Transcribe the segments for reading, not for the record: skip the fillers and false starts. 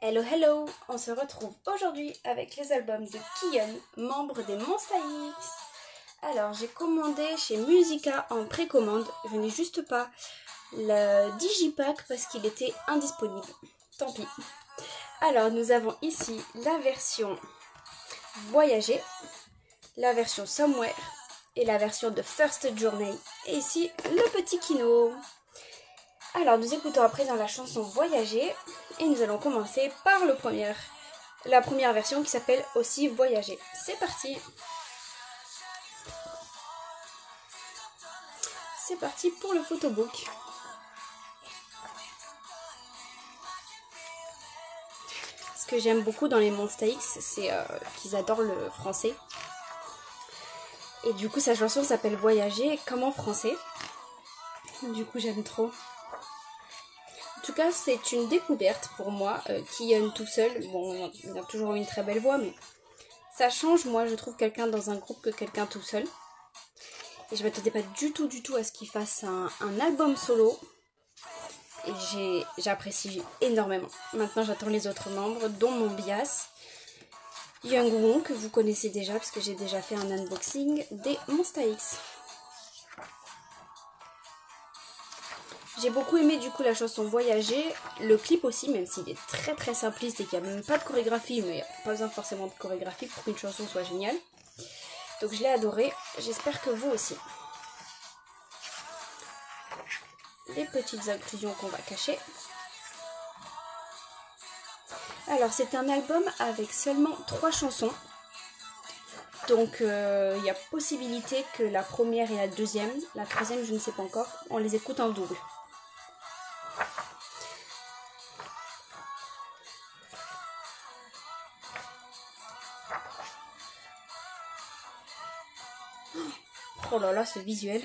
Hello hello, on se retrouve aujourd'hui avec les albums de Kihyun, membre des Monsta X. Alors j'ai commandé chez Musica en précommande, je n'ai juste pas le digipack parce qu'il était indisponible, tant pis. Alors nous avons ici la version Voyager, la version Somewhere et la version de First Journey. Et ici le petit Kino. Alors nous écoutons à présent la chanson Voyager et nous allons commencer par la première version qui s'appelle aussi Voyager. C'est parti. C'est parti pour le photobook. Ce que j'aime beaucoup dans les Monsta X, c'est qu'ils adorent le français. Et du coup sa chanson s'appelle Voyager comme en français. Du coup j'aime trop. En tout cas, c'est une découverte pour moi. Kihyun tout seul, bon, il a toujours eu une très belle voix, mais ça change, moi, je trouve quelqu'un dans un groupe que quelqu'un tout seul. Et je m'attendais pas du tout à ce qu'il fasse un album solo. Et j'apprécie énormément. Maintenant, j'attends les autres membres, dont mon bias, Youngwoo, que vous connaissez déjà, parce que j'ai déjà fait un unboxing des Monsta X. J'ai beaucoup aimé du coup la chanson Voyager, le clip aussi, même s'il est très simpliste et qu'il n'y a même pas de chorégraphie, mais pas besoin forcément de chorégraphie pour qu'une chanson soit géniale. Donc je l'ai adoré, j'espère que vous aussi. Les petites inclusions qu'on va cacher. Alors c'est un album avec seulement 3 chansons. Donc il y a possibilité que la première et la deuxième, la troisième je ne sais pas encore, on les écoute en double. Oh là là, ce visuel.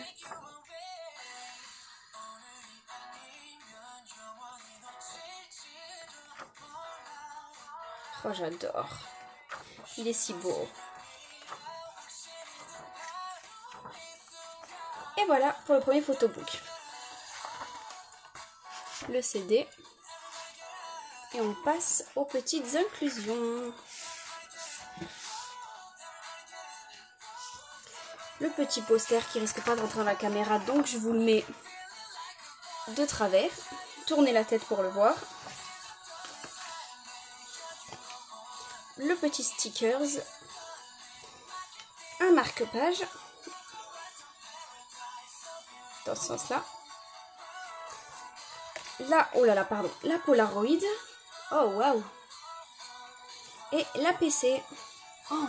Oh, j'adore. Il est si beau. Et voilà pour le premier photobook. Le CD. Et on passe aux petites inclusions. Le petit poster qui risque pas de rentrer dans la caméra, donc je vous le mets de travers. Tournez la tête pour le voir. Le petit stickers. Un marque-page. Dans ce sens-là. Là, oh là là, pardon. La Polaroid. Oh, waouh. Et la PC. Oh,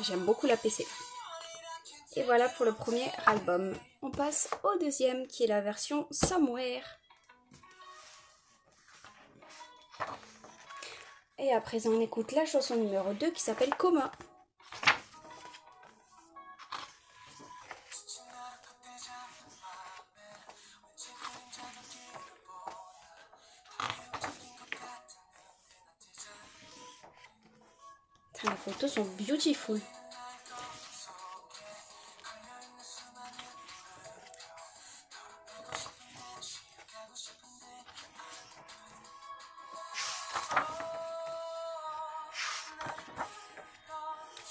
j'aime beaucoup la PC. Et voilà pour le premier album. On passe au deuxième qui est la version Somewhere. Et à présent on écoute la chanson numéro 2 qui s'appelle Coma. Les photos sont beautiful.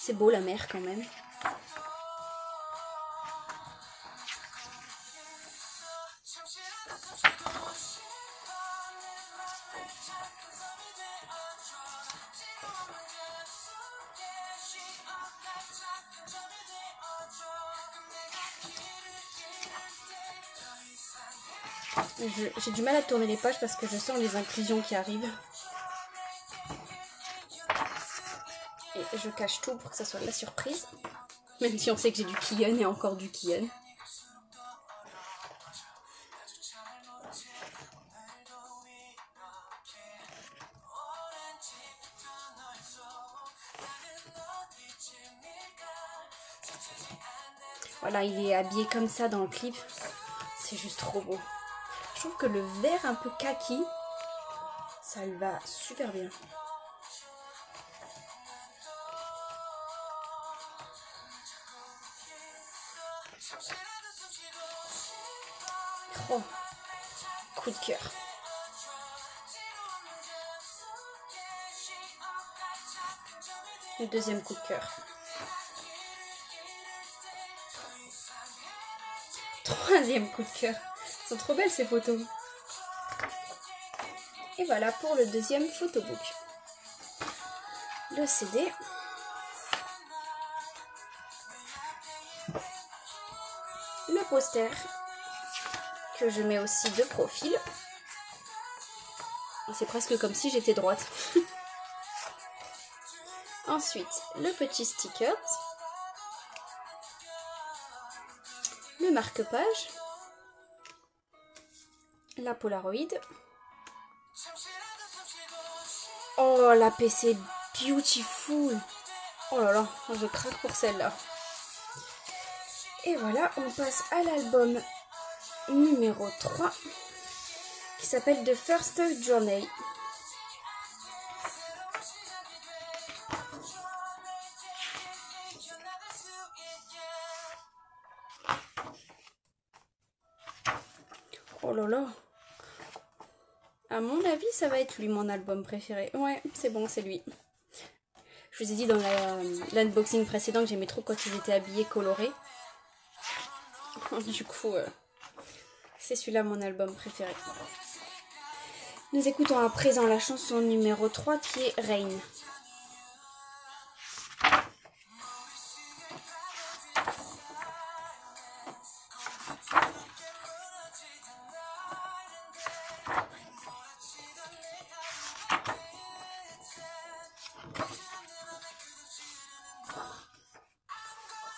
C'est beau la mer quand même. J'ai du mal à tourner les pages parce que je sens les inclusions qui arrivent. Et je cache tout pour que ça soit de la surprise. Même si on sait que j'ai du Kihyun et encore du Kihyun. Voilà, il est habillé comme ça dans le clip. C'est juste trop beau. Je trouve que le vert un peu kaki, ça lui va super bien. Oh, coup de cœur. Le deuxième coup de cœur. Troisième coup de cœur. Elles sont trop belles ces photos. Et voilà pour le deuxième photobook. Le CD. Le poster que je mets aussi de profil. C'est presque comme si j'étais droite. Ensuite, le petit sticker. Le marque-page. La Polaroid. Oh, la PC beautiful. Oh là là, je craque pour celle-là. Et voilà, on passe à l'album numéro 3 qui s'appelle The First Journey. Oh là là. À mon avis, ça va être lui, mon album préféré. Ouais, c'est bon, c'est lui. Je vous ai dit dans l'unboxing précédent que j'aimais trop quand ils étaient habillés colorés. Du coup, c'est celui-là mon album préféré. Nous écoutons à présent la chanson numéro 3 qui est Rain.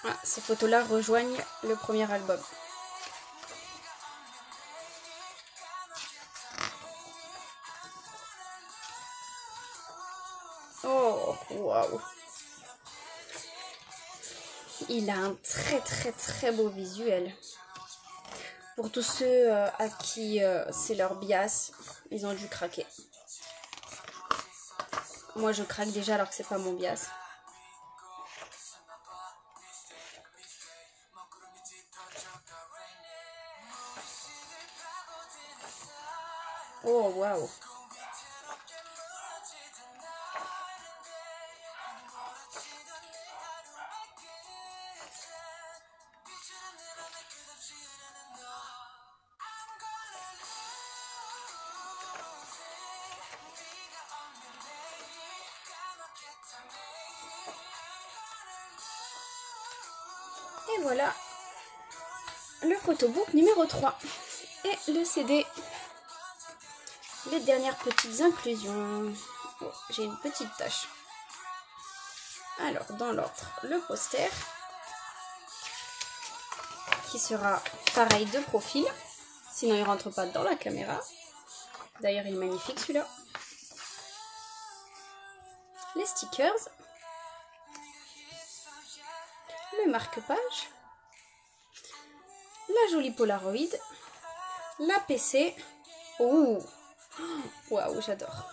Ah, ces photos-là rejoignent le premier album. Oh, waouh! Il a un très beau visuel. Pour tous ceux à qui c'est leur bias, ils ont dû craquer. Moi, je craque déjà alors que c'est pas mon bias. Oh, waouh! Et voilà le photobook numéro 3 et le CD. Les dernières petites inclusions. Oh, j'ai une petite tache. Alors, dans l'ordre, le poster qui sera pareil de profil. Sinon, il ne rentre pas dans la caméra. D'ailleurs, il est magnifique celui-là. Les stickers. Le marque-page. La jolie Polaroid. La PC. Oh, waouh, j'adore.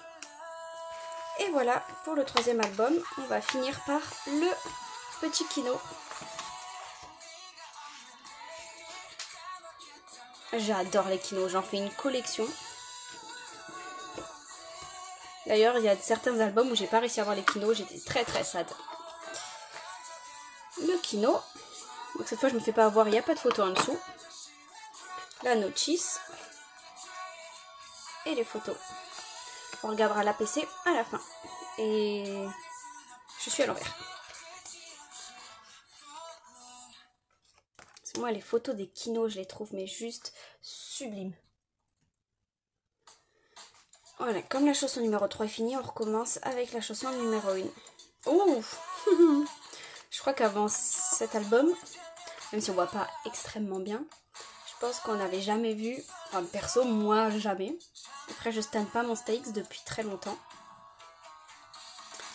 Et voilà, pour le troisième album, on va finir par le petit Kino. J'adore les Kinos, j'en fais une collection. D'ailleurs, il y a certains albums où j'ai pas réussi à avoir les Kinos, j'étais très sad. Le Kino, donc cette fois je me fais pas avoir, il n'y a pas de photo en dessous. La notice et les photos. On regardera la PC à la fin. Et je suis à l'envers. Moi, les photos des Kinos, je les trouve mais juste sublimes. Voilà, comme la chanson numéro 3 est finie, on recommence avec la chanson numéro 1. Ouh. Je crois qu'avant cet album, même si on voit pas extrêmement bien, je pense qu'on n'avait jamais vu, enfin perso, moi jamais. Après, je stan pas mon Stax depuis très longtemps.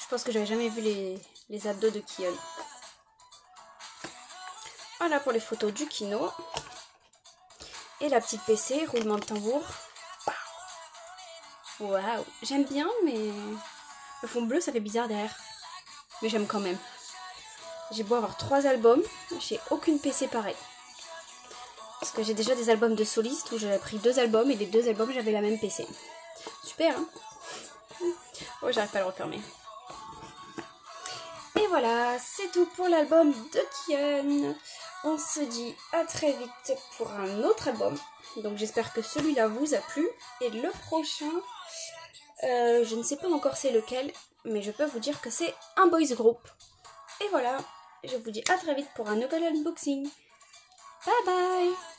Je pense que j'avais jamais vu les abdos de Kion. Voilà pour les photos du Kino. Et la petite PC, roulement de tambour. Waouh, j'aime bien, mais le fond bleu, ça fait bizarre derrière. Mais j'aime quand même. J'ai beau avoir 3 albums, j'ai aucune PC pareille. Parce que j'ai déjà des albums de solistes où j'avais pris 2 albums et les 2 albums, j'avais la même PC. Super, hein? Oh, j'arrive pas à le refermer. Et voilà, c'est tout pour l'album de Kian. On se dit à très vite pour un autre album. Donc j'espère que celui-là vous a plu. Et le prochain, je ne sais pas encore c'est lequel, mais je peux vous dire que c'est un boys group. Et voilà, je vous dis à très vite pour un nouvel unboxing. Bye bye!